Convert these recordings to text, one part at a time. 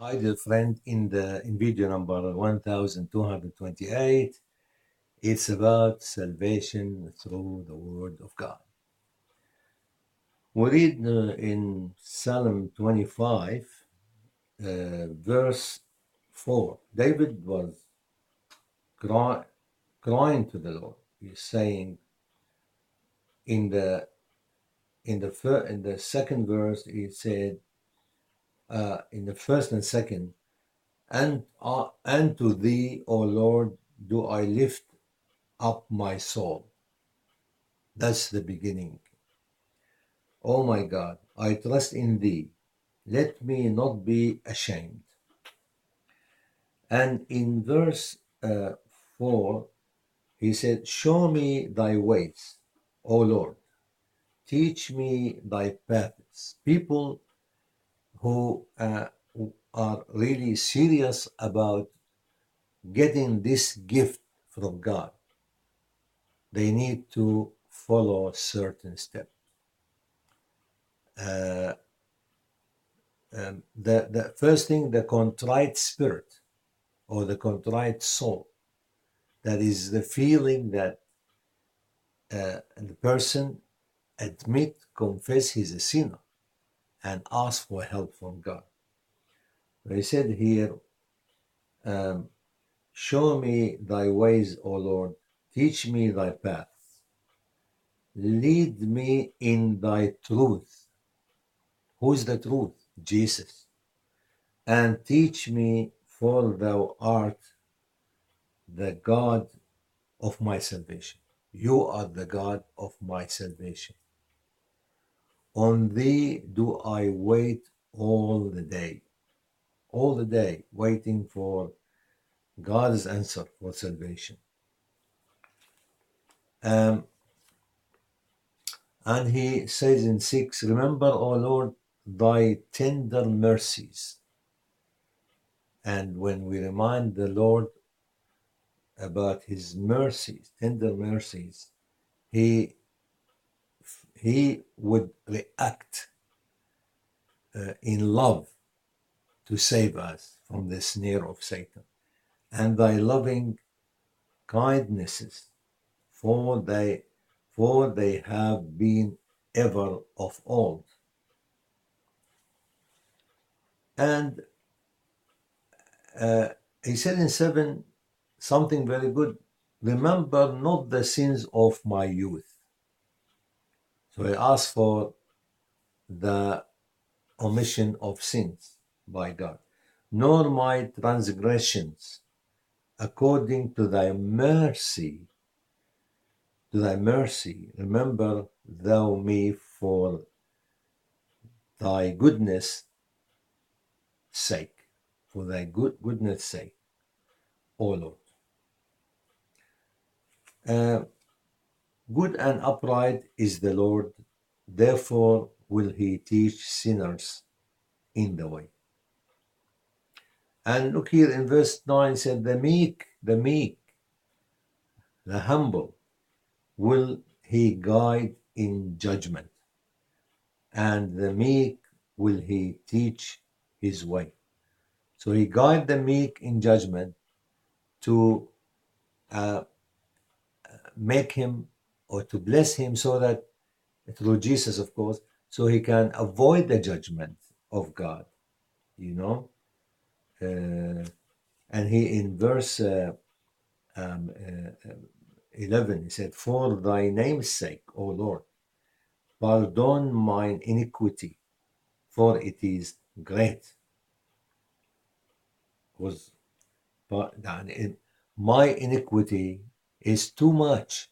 Hi, dear friend. In video number 1228, it's about salvation through the Word of God. We read in Psalm 25, verse 4. David was cry, crying to the Lord. He's saying in the second verse, he said in the first and second, and to thee, O Lord, do I lift up my soul. That's the beginning. Oh my God, I trust in thee. Let me not be ashamed. And in verse 4, he said, show me thy ways, O Lord. Teach me thy paths. People who are really serious about getting this gift from God, they need to follow certain steps. The first thing, the contrite spirit or the contrite soul. That is the feeling that the person confess he's a sinner and ask for help from God. He said here, show me thy ways, O Lord, teach me thy paths, lead me in thy truth. Who's the truth? Jesus. And teach me, for thou art the God of my salvation. You are the God of my salvation. On thee do I wait all the day, waiting for God's answer for salvation. And he says in 6, remember, O Lord, thy tender mercies. And when we remind the Lord about his mercies, tender mercies, he would react in love to save us from the snare of Satan. And thy loving kindnesses, for they have been ever of old. And he said in 7 something very good. Remember not the sins of my youth. So he asked for the omission of sins by God, nor my transgressions, according to thy mercy. To thy mercy, remember thou me for thy goodness sake, for thy goodness sake, O Lord. Good and upright is the Lord, therefore will he teach sinners in the way. And look here in verse 9, said, the meek, the humble, will he guide in judgment, and the meek will he teach his way. So he guide the meek in judgment to make him or to bless him, so that through Jesus, of course, so he can avoid the judgment of God, you know. And he in verse 11, he said, for thy name's sake, O Lord, pardon mine iniquity, for it is great. Was my iniquity is too much,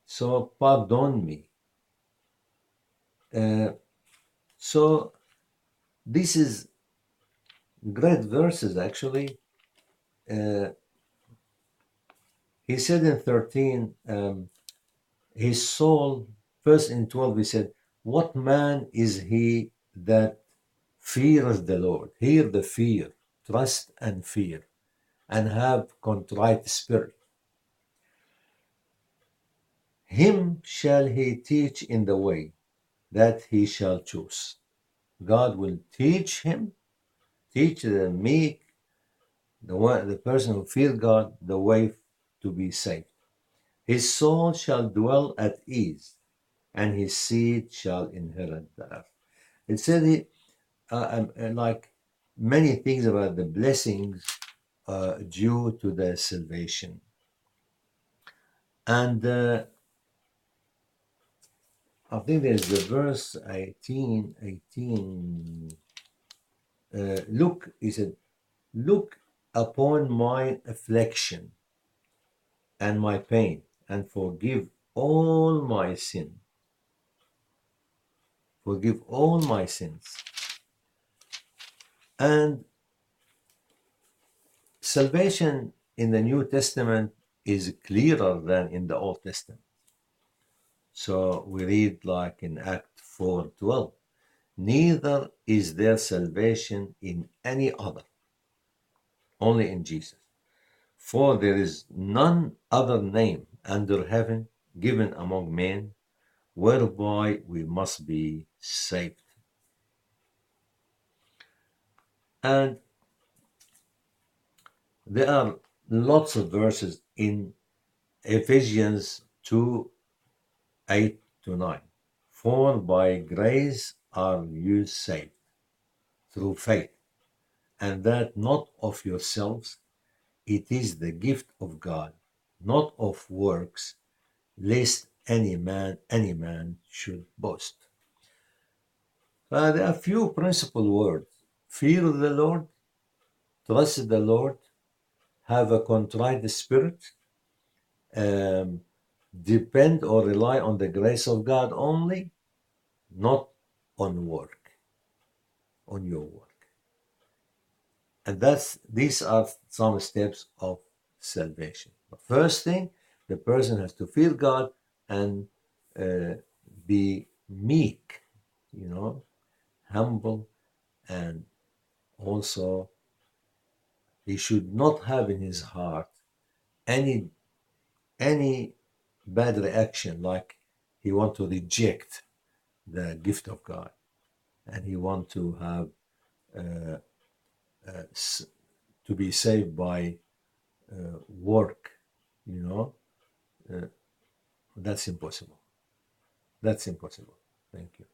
so pardon me. So this is great verses actually. He said in 13, his soul, first in 12, he said, what man is he that fears the Lord? Hear the fear, trust and fear, and have contrite spirit. Him shall he teach in the way that he shall choose. God will teach him Teach the meek, the person who fears God, the way to be saved. His soul shall dwell at ease, and his seed shall inherit the earth. It said like many things about the blessings due to the salvation. And I think there's the verse 18. Look, he said, look upon my affliction and my pain, and forgive all my sin. Forgive all my sins. And salvation in the New Testament is clearer than in the Old Testament. So we read like in Act 4:12, neither is there salvation in any other, only in Jesus. For there is none other name under heaven given among men whereby we must be saved. And there are lots of verses in Ephesians 2:8-9. For by grace are you saved through faith, and that not of yourselves, it is the gift of God, not of works, lest any man should boast. There are few principal words: fear the Lord, trust the Lord, have a contrite spirit, depend or rely on the grace of God only, not on work, on your work. And these are some steps of salvation. The first thing, the person has to fear God and be meek, humble, and also he should not have in his heart any bad reaction, like he want to reject the gift of God, and he want to have to be saved by work. That's impossible. That's impossible. Thank you.